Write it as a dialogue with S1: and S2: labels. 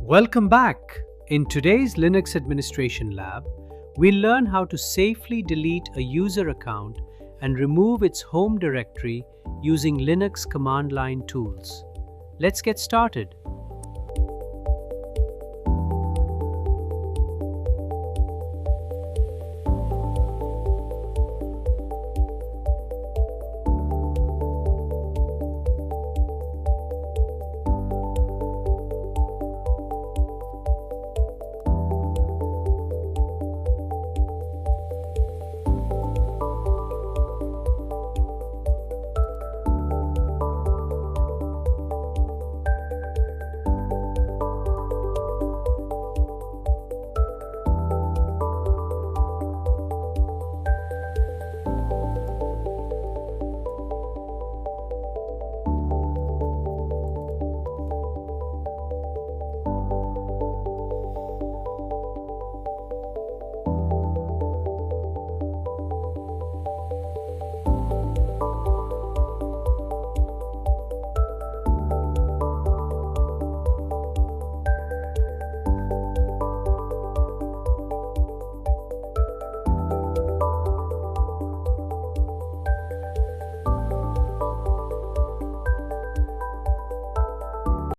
S1: Welcome back. In today's Linux Administration Lab, we'll learn how to safely delete a user account and remove its home directory using Linux command line tools. Let's get started.